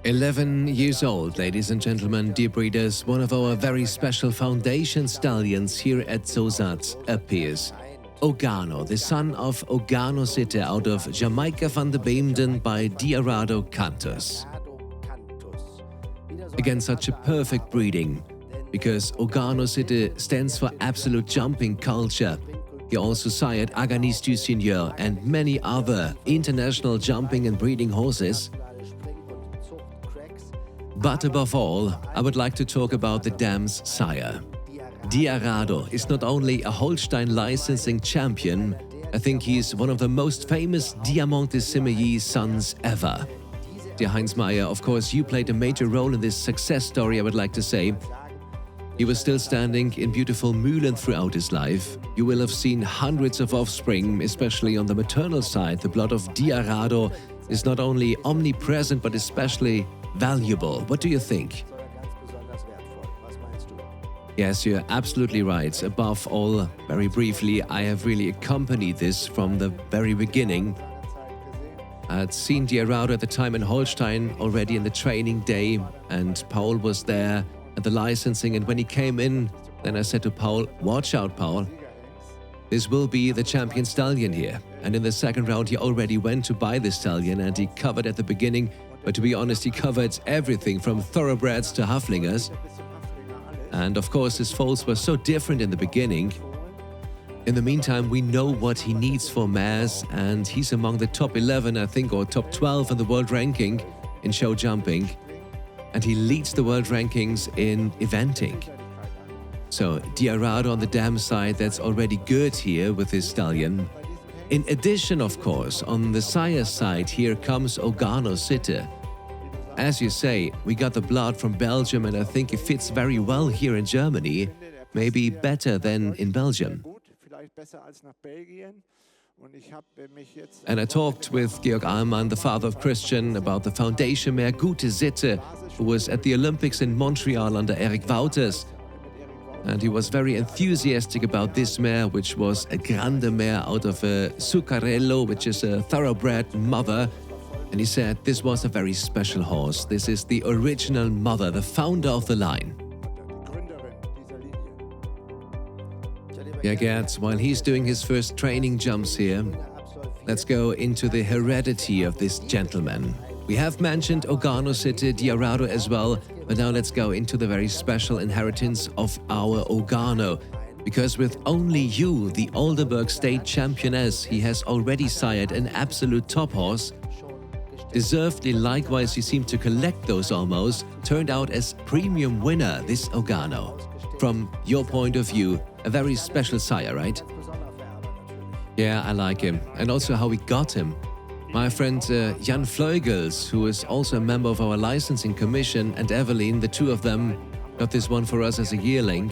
11 years old, ladies and gentlemen, dear breeders, one of our very special foundation stallions here at Sosath appears. Ogano, the son of Ogano Sitte out of Jamaica van de Beemden by Diarado Cantus. Again, such a perfect breeding, because Ogano Sitte stands for absolute jumping culture. He also sired Aganese du Seigneur and many other international jumping and breeding horses. But above all, I would like to talk about the dam's sire. Diarado is not only a Holstein licensing champion, I think he's one of the most famous Diamantissimi sons ever. Dear Heinz Meyer, of course, you played a major role in this success story, I would like to say. He was still standing in beautiful Mühlen throughout his life. You will have seen hundreds of offspring, especially on the maternal side. The blood of Diarado is not only omnipresent, but especially valuable. What do you think? Yes, you're absolutely right. Above all, very briefly, I have really accompanied this from the very beginning. I had seen Diarado at the time in Holstein already in the training day, and Paul was there at the licensing, and when he came in, then I said to Paul, watch out, Paul. This will be the champion stallion here. And in the second round, he already went to buy the stallion, and he covered at the beginning. But to be honest, he covered everything from thoroughbreds to Haflingers. And of course, his foals were so different in the beginning. In the meantime, we know what he needs for mares, and he's among the top 11, I think, or top 12 in the world ranking in show jumping. And he leads the world rankings in eventing. So Diarado on the dam side, that's already good here with his stallion. In addition, of course, on the sire side, here comes Ogano Sitte. As you say, we got the blood from Belgium, and I think it fits very well here in Germany, maybe better than in Belgium. And I talked with Georg Ahlmann, the father of Christian, about the foundation mare Gute Sitte, who was at the Olympics in Montreal under Eric Wouters. And he was very enthusiastic about this mare, which was a grande mare out of a Zuccarello, which is a thoroughbred mother. And he said this was a very special horse. This is the original mother, the founder of the line. Yeah, Gerd, while he's doing his first training jumps here, let's go into the heredity of this gentleman. We have mentioned Ogano Sitte, Diarado as well, but now let's go into the very special inheritance of our Ogano. Because with only you, the Oldenburg State Championess, he has already sired an absolute top horse. Deservedly, likewise, he seemed to collect those almost, turned out as premium winner, this Ogano. From your point of view, a very special sire, right? Yeah, I like him. And also how we got him. My friend Jan Fleugels, who is also a member of our licensing commission, and Evelyn, the two of them, got this one for us as a yearling.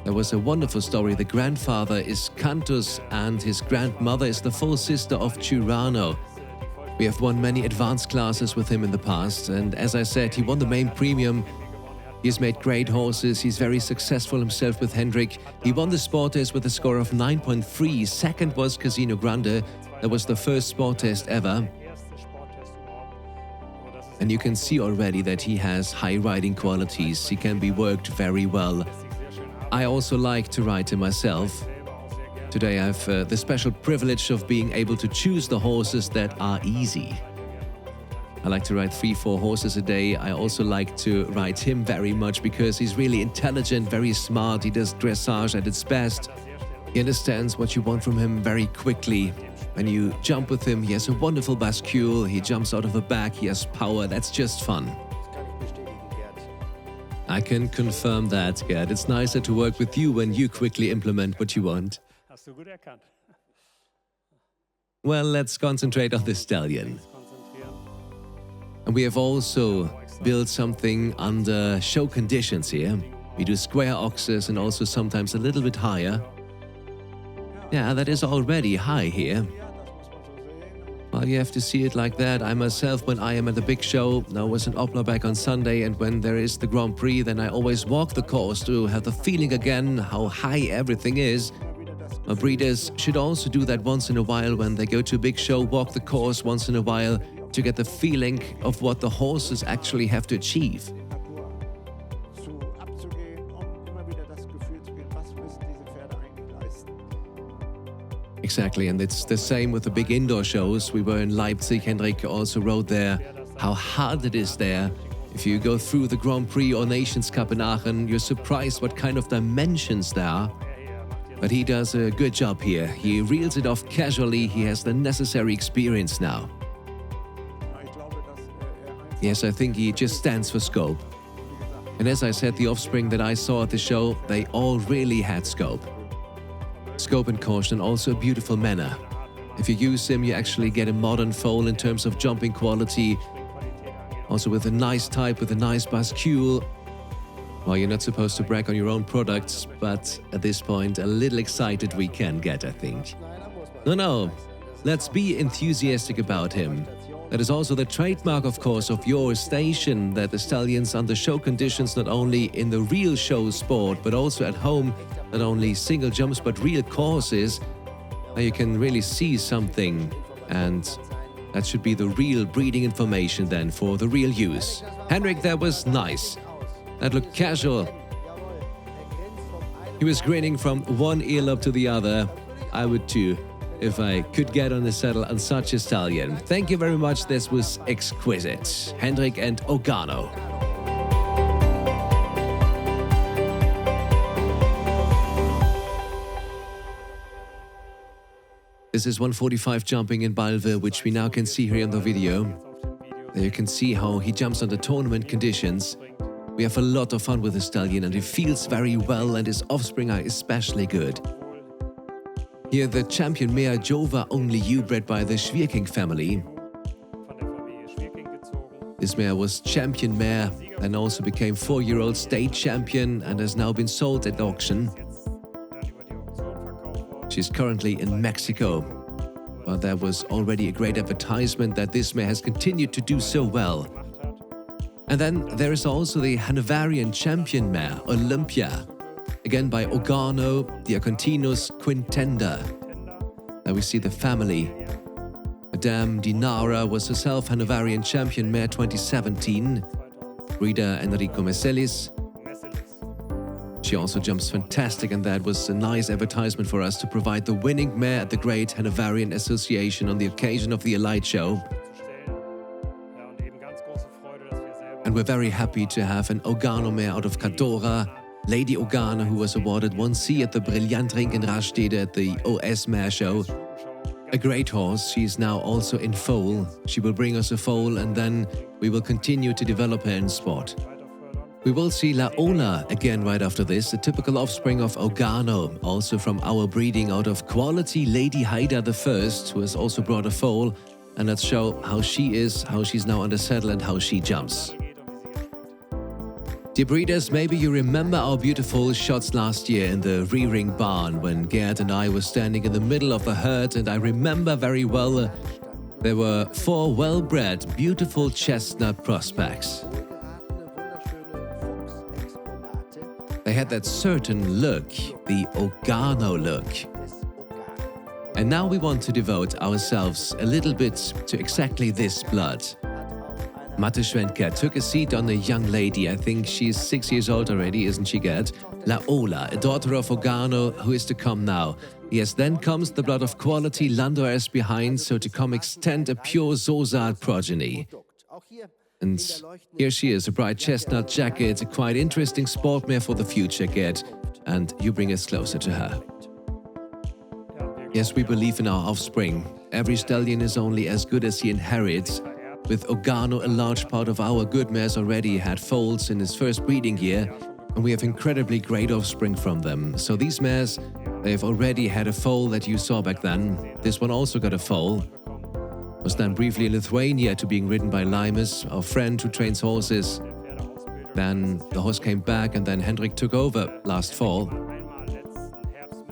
There was a wonderful story. The grandfather is Cantus and his grandmother is the full sister of Diarado. We have won many advanced classes with him in the past, and as I said, he won the main premium. He's made great horses. He's very successful himself with Hendrik. He won the sport test with a score of 9.3. Second was Casino Grande. That was the first sport test ever. And you can see already that he has high riding qualities. He can be worked very well. I also like to ride him myself. Today I have the special privilege of being able to choose the horses that are easy. I like to ride 3-4 horses a day. I also like to ride him very much because he's really intelligent, very smart. He does dressage at its best. He understands what you want from him very quickly. When you jump with him, he has a wonderful bascule. He jumps out of the back. He has power. That's just fun. I can confirm that, Gerd. It's nicer to work with you when you quickly implement what you want. Well, let's concentrate on the stallion. And we have also built something under show conditions here. We do square oxes and also sometimes a little bit higher. Yeah, that is already high here. Well, you have to see it like that. I myself, when I am at the big show, now was in Oplaback on Sunday, and when there is the Grand Prix, then I always walk the course to have the feeling again how high everything is. My breeders should also do that once in a while when they go to a big show, walk the course once in a while, to get the feeling of what the horses actually have to achieve. Exactly, and it's the same with the big indoor shows. We were in Leipzig, Hendrik also wrote there how hard it is there. If you go through the Grand Prix or Nations Cup in Aachen, you're surprised what kind of dimensions there are. But he does a good job here. He reels it off casually. He has the necessary experience now. Yes, I think he just stands for scope. And as I said, the offspring that I saw at the show, they all really had scope. Scope and caution, and also a beautiful manner. If you use him, you actually get a modern foal in terms of jumping quality. Also with a nice type, with a nice bascule. Well, you're not supposed to brag on your own products, but at this point, a little excited we can get, I think. No, let's be enthusiastic about him. That is also the trademark, of course, of your station, that the stallions under show conditions, not only in the real show sport, but also at home, not only single jumps, but real courses, you can really see something, and that should be the real breeding information then for the real use. Henrik, that was nice. That looked casual. He was grinning from one earlobe to the other. I would too, if I could get on the saddle on such a stallion. Thank you very much, this was exquisite. Hendrik and Ogano. This is 145 jumping in Balve, which we now can see here in the video. There you can see how he jumps under tournament conditions. We have a lot of fun with the stallion and he feels very well, and his offspring are especially good. Here the champion mare Jova Only You, bred by the Schwierking family. This mare was champion mare and also became 4-year-old state champion and has now been sold at auction. She's currently in Mexico, but there was already a great advertisement that this mare has continued to do so well. And then there is also the Hanoverian champion mare, Olympia, again by Ogano, Diacontinus Quintenda. There we see the family. Madame Dinara was herself Hanoverian champion mare 2017, breeder Enrico Meselis. She also jumps fantastic, and that was a nice advertisement for us to provide the winning mare at the Great Hanoverian Association on the occasion of the Elite Show. And we're very happy to have an Ogano mare out of Cadora, Lady Ogano, who was awarded 1C at the Brillantring in Rastede at the OS Mare Show. A great horse. She's now also in foal. She will bring us a foal, and then we will continue to develop her in sport. We will see La Ola again right after this, a typical offspring of Ogano, also from our breeding out of quality Lady Haida the First, who has also brought a foal. And let's show how she is, how she's now on the saddle, and how she jumps. Dear breeders, maybe you remember our beautiful shots last year in the rearing barn when Gerd and I were standing in the middle of the herd, and I remember very well there were 4 well-bred, beautiful chestnut prospects. They had that certain look, the Ogano look. And now we want to devote ourselves a little bit to exactly this blood. Mate Schwenker took a seat on a young lady. I think she's 6 years old already, isn't she, Gerd? La Ola, a daughter of Ogano, who is to come now. Yes, then comes the blood of quality Landois behind, so to come extend a pure Sosath progeny. And here she is, a bright chestnut jacket, a quite interesting sport mare for the future, Gerd. And you bring us closer to her. Yes, we believe in our offspring. Every stallion is only as good as he inherits. With Ogano, a large part of our good mares already had foals in his first breeding year, and we have incredibly great offspring from them. So these mares, they have already had a foal that you saw back then. This one also got a foal. Was then briefly in Lithuania to being ridden by Limus, our friend who trains horses. Then the horse came back, and then Hendrik took over last fall.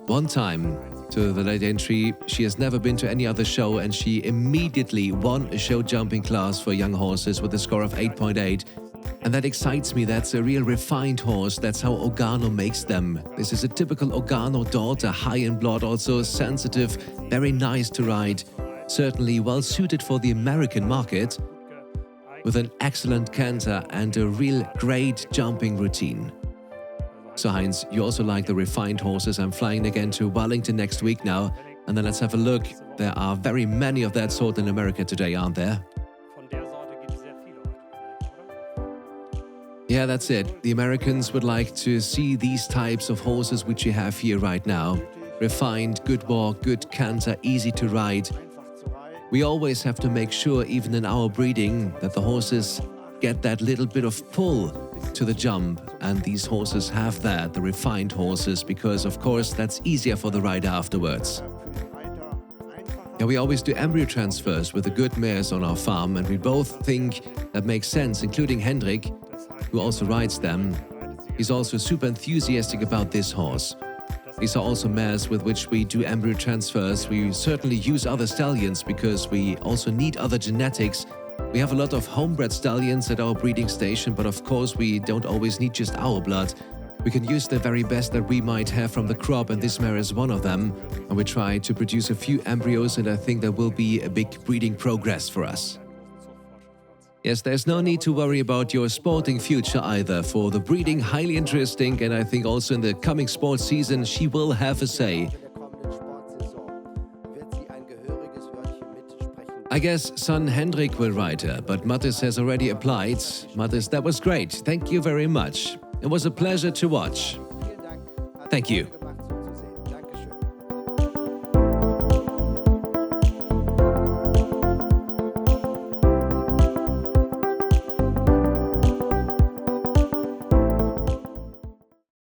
One time, to the late entry, she has never been to any other show, and she immediately won a show jumping class for young horses with a score of 8.8. And that excites me. That's a real refined horse. That's how Ogano makes them. This is a typical Ogano daughter, high in blood, also sensitive, very nice to ride. certainly well suited for the American market, with an excellent canter and a real great jumping routine. So Heinz, you also like the refined horses. I'm flying again to Wellington next week now, and then let's have a look. There are very many of that sort in America today, aren't there? Yeah, that's it. The Americans would like to see these types of horses which you have here right now. Refined, good walk, good canter, easy to ride. We always have to make sure, even in our breeding, that the horses get that little bit of pull to the jump. And these horses have that, the refined horses, because of course that's easier for the rider afterwards. Yeah, we always do embryo transfers with the good mares on our farm, and we both think that makes sense, including Hendrik, who also rides them. He's also super enthusiastic about this horse. These are also mares with which we do embryo transfers. We certainly use other stallions because we also need other genetics. We have a lot of homebred stallions at our breeding station, but of course we don't always need just our blood. We can use the very best that we might have from the crop, and this mare is one of them. And we try to produce a few embryos, and I think there will be a big breeding progress for us. Yes, there's no need to worry about your sporting future either. For the breeding, highly interesting, and I think also in the coming sports season she will have a say. I guess son Hendrik will ride her, but Mattis has already applied. Mattis, that was great. Thank you very much. It was a pleasure to watch. Thank you.